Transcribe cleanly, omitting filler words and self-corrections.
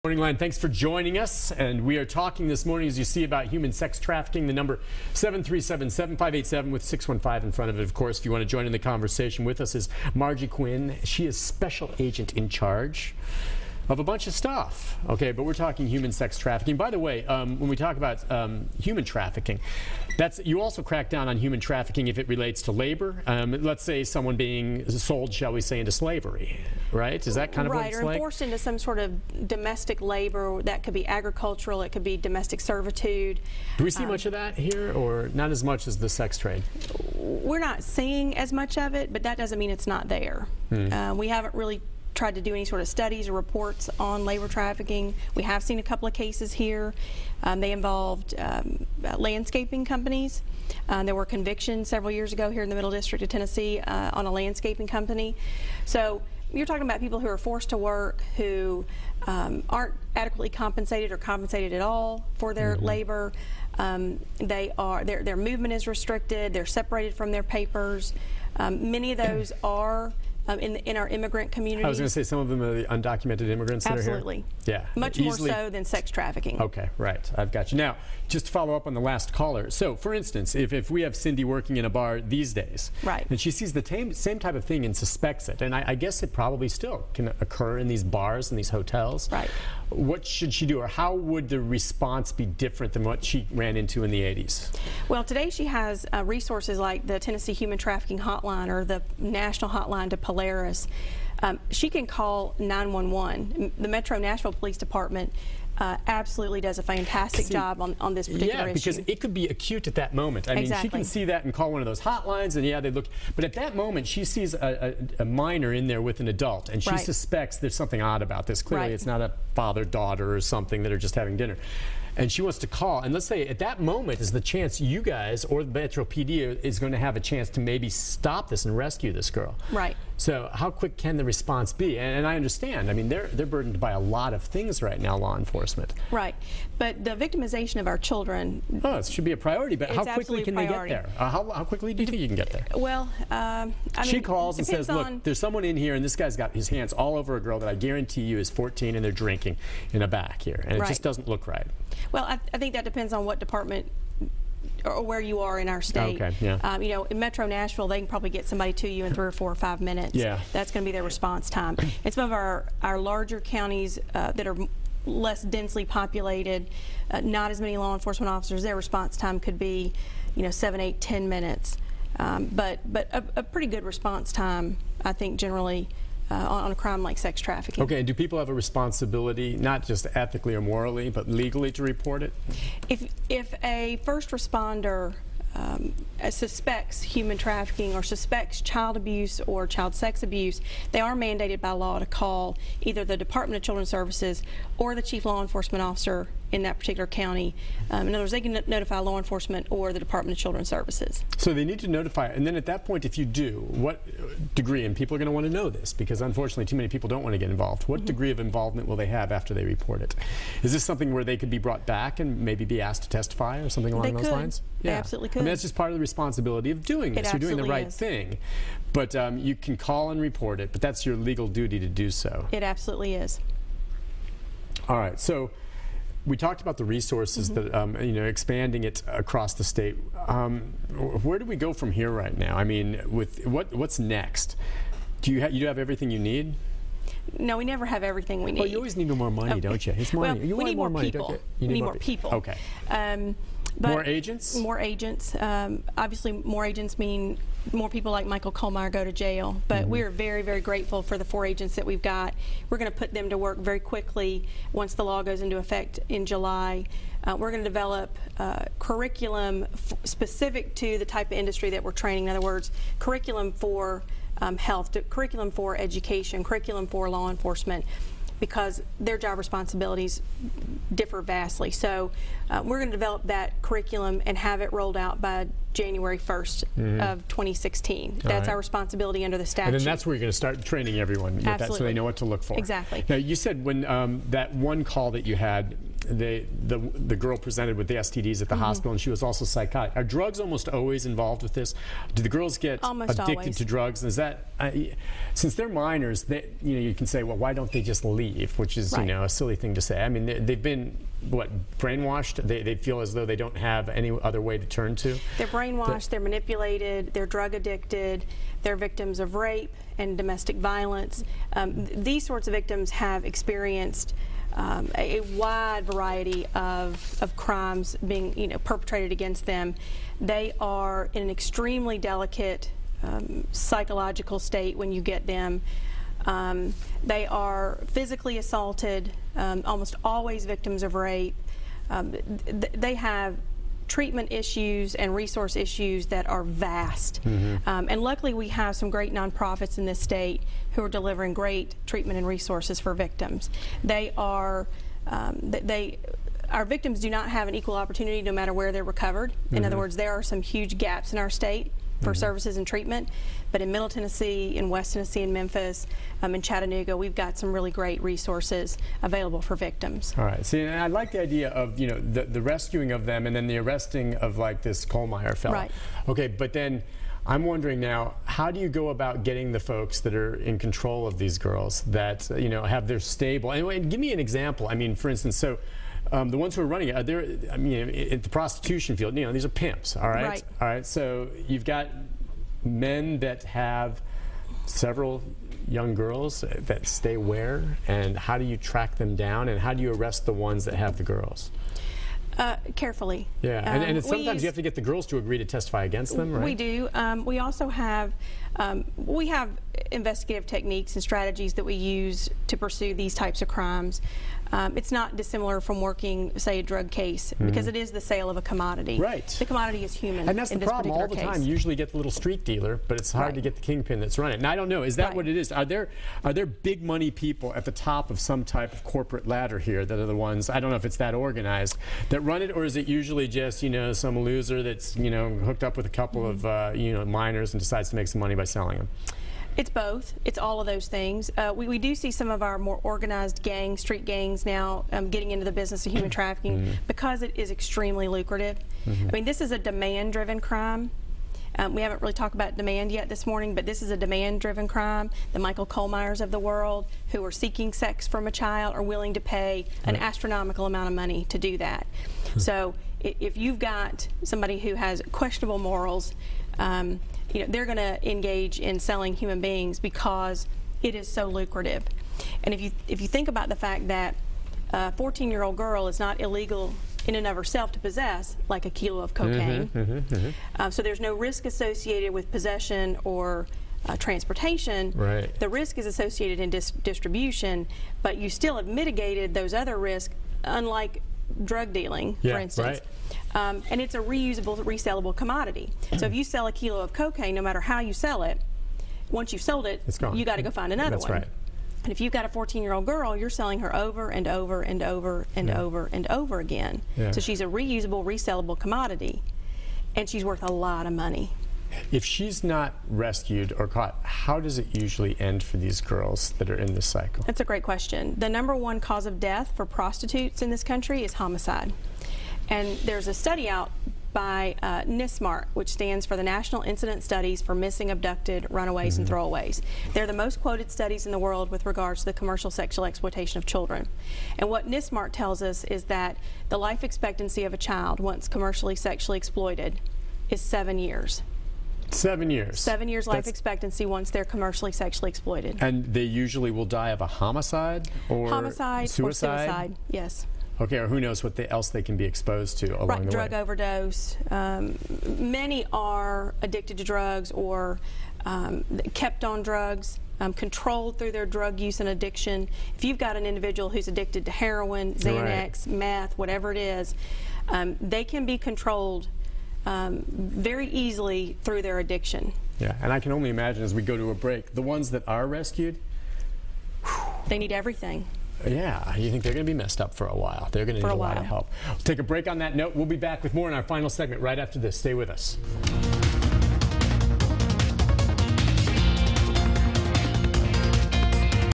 MorningLine, thanks for joining us. And we are talking this morning, as you see, about human sex trafficking. The number 737-7587 with 615 in front of it. Of course, if you want to join in the conversation with us, is Margie Quin. She is special agent in charge of a bunch of stuff. Okay, but we're talking human sex trafficking. By the way, when we talk about human trafficking, you also crack down on human trafficking if it relates to labor. Let's say someone being sold, shall we say, into slavery, right? Is that kind of what it's like? Right, or forced into some sort of domestic labor. That could be agricultural, it could be domestic servitude. Do we see much of that here, or not as much as the sex trade? We're not seeing as much of it, but that doesn't mean it's not there. We haven't really tried to do any sort of studies or reports on labor trafficking. We have seen a couple of cases here. They involved landscaping companies. There were convictions several years ago here in the Middle District of Tennessee on a landscaping company. So you're talking about people who are forced to work, who aren't adequately compensated or compensated at all for their labor. Their movement is restricted. They're separated from their papers. Many of those are in our immigrant community. I was going to say some of them are the undocumented immigrants that are here? Absolutely. Yeah. Much more so than sex trafficking. Okay, right. I've got you. Now, just to follow up on the last caller. So, for instance, if we have Cindy working in a bar these days, right, and she sees the same type of thing and suspects it, and I guess it probably still can occur in these bars and these hotels. Right. What should she do, or how would the response be different than what she ran into in the 80s? Well, today she has resources like the Tennessee Human Trafficking Hotline or the national hotline to Beres. She can call 911. The Metro Nashville Police Department absolutely does a fantastic job on this particular issue. Yeah, because it could be acute at that moment. I mean, she can see that and call one of those hotlines, and yeah, they look. But at that moment, she sees a minor in there with an adult, and she suspects there's something odd about this. Clearly, it's not a father-daughter or something that are just having dinner. And she wants to call, and let's say at that moment is the chance you guys or the Metro PD is going to have a chance to maybe stop this and rescue this girl. Right. So how quick can the response be? And I understand. I mean, they're burdened by a lot of things right now, law enforcement. Right. But the victimization of our children. Oh, it should be a priority. But how quickly can they get there? How quickly do you think you can get there? Well, she calls and says, "Look, there's someone in here, and this guy's got his hands all over a girl that I guarantee you is 14, and they're drinking in a back here, and it just doesn't look right." Well, I think that depends on what department or where you are in our state. Okay, yeah. You know, in Metro Nashville, they can probably get somebody to you in 3 or 4 or 5 minutes. Yeah. That's going to be their response time. In some of our larger counties that are less densely populated, not as many law enforcement officers, their response time could be, 7, 8, 10 minutes. But a pretty good response time, I think, generally. On a crime like sex trafficking. Okay, and do people have a responsibility, not just ethically or morally, but legally to report it? If a first responder suspects human trafficking or suspects child abuse or child sex abuse, they are mandated by law to call either the Department of Children's Services or the chief law enforcement officer in that particular county. In other words, they can notify law enforcement or the Department of Children's Services. So they need to notify, and then at that point, if you do, what degree, and people are going to want to know this because unfortunately too many people don't want to get involved, what degree of involvement will they have after they report it? Is this something where they could be brought back and maybe be asked to testify or something along those lines? They absolutely could. I mean, that's just part of the responsibility of doing this. You're doing the right thing. But you can call and report it, but that's your legal duty to do so. It absolutely is. All right, so we talked about the resources that, expanding it across the state. Where do we go from here right now? I mean, with what's next? Do you have everything you need? No, we never have everything we need. Well, you always need more money, don't you? It's money. Well, you want more money, don't you? We need more people. Okay. But more agents? More agents. Obviously, more agents mean more people like Michael Kohlmeyer go to jail. But we are very, very grateful for the 4 agents that we've got. We're going to put them to work very quickly once the law goes into effect in July. We're going to develop curriculum specific to the type of industry that we're training. In other words, curriculum for health, curriculum for education, curriculum for law enforcement, because their job responsibilities differ vastly. So we're going to develop that curriculum and have it rolled out by January 1st of 2016. That's our responsibility under the statute. And then that's where you're going to start training everyone with that so they know what to look for. Exactly. Now, you said when that one call that you had the girl presented with the STDs at the hospital, and she was also psychotic. Are drugs almost always involved with this? Do the girls get addicted to drugs? And is that since they're minors, you can say, well, why don't they just leave? Which is a silly thing to say. I mean, they've been brainwashed. They feel as though they don't have any other way to turn to. They're brainwashed. They're manipulated. They're drug addicted. They're victims of rape and domestic violence. These sorts of victims have experienced a wide variety of crimes being perpetrated against them. They are in an extremely delicate psychological state when you get them. They are physically assaulted, almost always victims of rape. They have treatment issues and resource issues that are vast. And luckily we have some great nonprofits in this state who are delivering great treatment and resources for victims. Our victims do not have an equal opportunity no matter where they're recovered. In other words, there are some huge gaps in our state for services and treatment, but in Middle Tennessee, in West Tennessee, in Memphis, in Chattanooga, we've got some really great resources available for victims. All right. See, and I like the idea of the rescuing of them and then the arresting of like this Kohlmeyer fellow. Right. Okay, but then I'm wondering now, how do you go about getting the folks that are in control of these girls that have their stable? And give me an example. I mean, for instance, so. The ones who are running it, in the prostitution field, these are pimps, all right? All right, so you've got men that have several young girls that stay where, and how do you track them down, and how do you arrest the ones that have the girls? Carefully. Yeah, and sometimes you have to get the girls to agree to testify against them, right? We do. We also have investigative techniques and strategies that we use to pursue these types of crimes. It's not dissimilar from working, say, a drug case, because it is the sale of a commodity. Right. The commodity is human. And that's the problem all the time. You usually get the little street dealer, but it's hard to get the kingpin that's running. And I don't know, is that what it is? Are there big money people at the top of some type of corporate ladder here that are the ones, I don't know if it's that organized, that run it, or is it usually just, some loser that's, hooked up with a couple of, minors and decides to make some money by selling them? It's both. It's all of those things. We do see some of our more organized gangs, street gangs now getting into the business of human trafficking because it is extremely lucrative. I mean, this is a demand-driven crime. We haven't really talked about demand yet this morning, but this is a demand-driven crime. The Michael Kohlmeyers of the world who are seeking sex from a child are willing to pay an astronomical amount of money to do that. So if you've got somebody who has questionable morals, they're going to engage in selling human beings because it is so lucrative. And if you think about the fact that a 14-year-old girl is not illegal in and of herself to possess like a kilo of cocaine, so there's no risk associated with possession or transportation. The risk is associated in distribution, but you still have mitigated those other risks, unlike drug dealing, for instance. And it's a reusable, resellable commodity. So if you sell a kilo of cocaine, no matter how you sell it, once you've sold it, you got to go find another one. And if you've got a 14-year-old girl, you're selling her over and over and over and over and over again. So she's a reusable, resellable commodity, and she's worth a lot of money. If she's not rescued or caught, how does it usually end for these girls that are in this cycle? That's a great question. The #1 cause of death for prostitutes in this country is homicide. And there's a study out by NISMART, which stands for the National Incident Studies for Missing, Abducted, Runaways, and Throwaways. They're the most quoted studies in the world with regards to the commercial sexual exploitation of children. And what NISMART tells us is that the life expectancy of a child once commercially sexually exploited is 7 years. 7 years. 7 years life expectancy once they're commercially sexually exploited. And they usually will die of a homicide or suicide? Or suicide, yes. Okay, or who knows what else they can be exposed to along the way. Drug overdose. Many are addicted to drugs or kept on drugs, controlled through their drug use and addiction. If you've got an individual who's addicted to heroin, Xanax, meth, whatever it is, they can be controlled very easily through their addiction. Yeah, and I can only imagine as we go to a break, the ones that are rescued, they need everything. Yeah, you think they're going to be messed up for a while. They're going to need a lot of help. We'll take a break on that note. We'll be back with more in our final segment right after this. Stay with us.